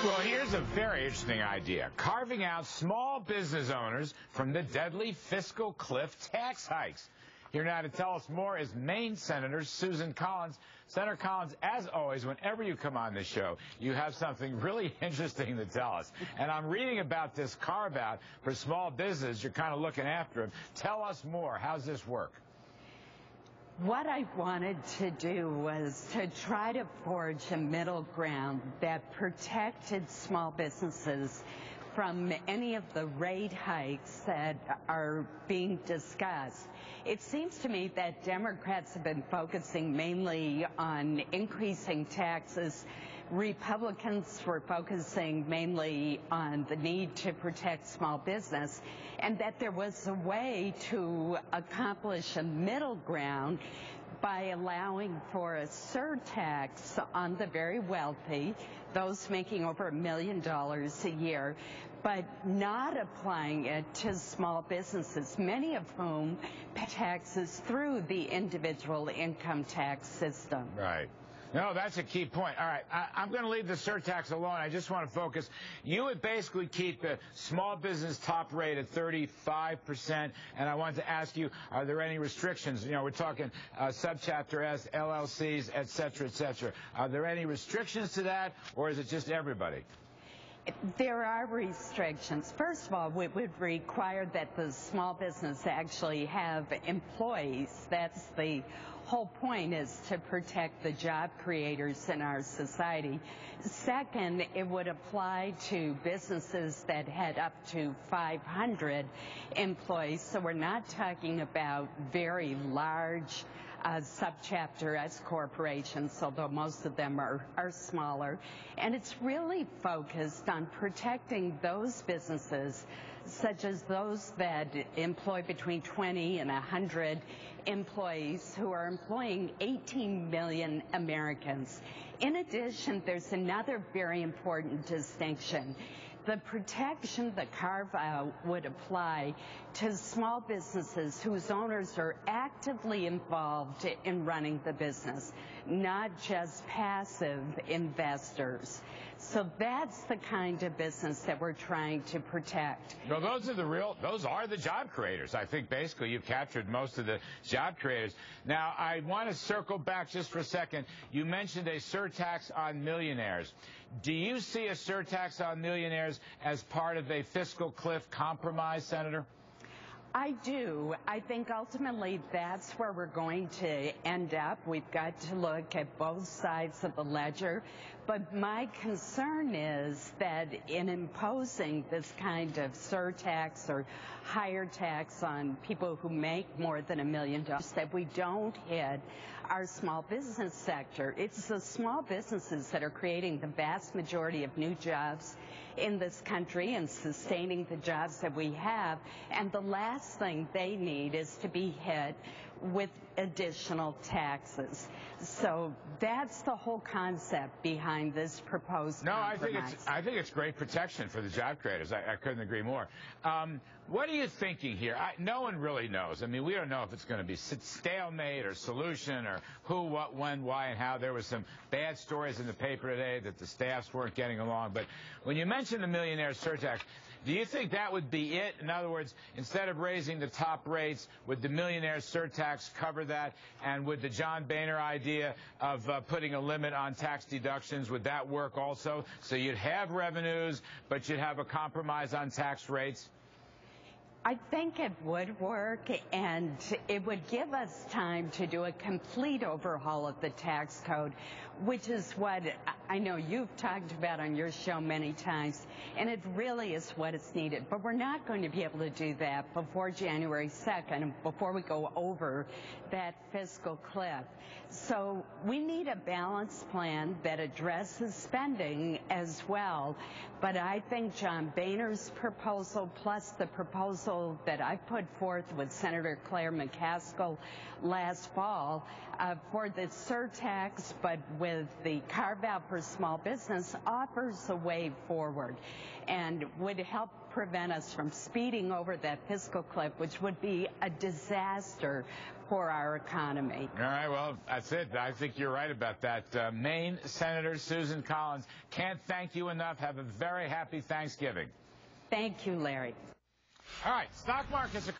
Well, here's a very interesting idea. Carving out small business owners from the deadly fiscal cliff tax hikes. Here now to tell us more is Maine Senator Susan Collins. Senator Collins, as always, whenever you come on this show, you have something really interesting to tell us. And I'm reading about this carve-out for small business. You're kind of looking after them. Tell us more. How's this work? What I wanted to do was to try to forge a middle ground that protected small businesses from any of the rate hikes that are being discussed. It seems to me that Democrats have been focusing mainly on increasing taxes. Republicans were focusing mainly on the need to protect small business, and that there was a way to accomplish a middle ground by allowing for a surtax on the very wealthy, those making over $1 million a year, but not applying it to small businesses, many of whom pay taxes through the individual income tax system. Right. No, that's a key point. All right, I'm going to leave the surtax alone. I just want to focus. You would basically keep the small business top rate at 35%, and I wanted to ask you, are there any restrictions? You know, we're talking subchapter S, LLCs, et cetera, et cetera. Are there any restrictions to that, or is it just everybody? There are restrictions. First of all, we would require that the small business actually have employees. That's the whole point, is to protect the job creators in our society. Second, it would apply to businesses that had up to 500 employees. So we're not talking about very large subchapter S corporations, although most of them are smaller. And it's really focused on protecting those businesses, such as those that employ between 20 and 100 employees, who are employing 18 million Americans. In addition, there's another very important distinction. The protection, the carve-out, would apply to small businesses whose owners are actively involved in running the business, not just passive investors. So that's the kind of business that we're trying to protect. No, those are the job creators. I think basically you've captured most of the job creators. Now, I want to circle back just for a second. You mentioned a surtax on millionaires. Do you see a surtax on millionaires as part of a fiscal cliff compromise, Senator? I do. I think ultimately that's where we're going to end up. We've got to look at both sides of the ledger. But my concern is that in imposing this kind of surtax or higher tax on people who make more than $1 million, that we don't hit our small business sector. It's the small businesses that are creating the vast majority of new jobs in this country and sustaining the jobs that we have. And the last thing they need is to be hit with additional taxes. So that's the whole concept behind this proposed compromise. I think it's great protection for the job creators. I couldn't agree more. What are you thinking here? No one really knows. I mean, we don't know if it's going to be stalemate or solution or who, what, when, why, and how. There was some bad stories in the paper today that the staffs weren't getting along. But when you mention the millionaire surtax, do you think that would be it? In other words, instead of raising the top rates, would the millionaire surtax cover that? And would the John Boehner idea of putting a limit on tax deductions, would that work also? So you'd have revenues, but you'd have a compromise on tax rates? I think it would work, and it would give us time to do a complete overhaul of the tax code, which is what I know you've talked about on your show many times, and it really is what is needed. But we're not going to be able to do that before January 2nd, before we go over that fiscal cliff. So we need a balanced plan that addresses spending as well. But I think John Boehner's proposal plus the proposal proposal that I put forth with Senator Claire McCaskill last fall for the surtax, but with the carve-out for small business, offers a way forward and would help prevent us from speeding over that fiscal cliff, which would be a disaster for our economy. All right, well, that's it. I think you're right about that. Maine Senator Susan Collins, can't thank you enough. Have a very happy Thanksgiving. Thank you, Larry. All right, stock markets are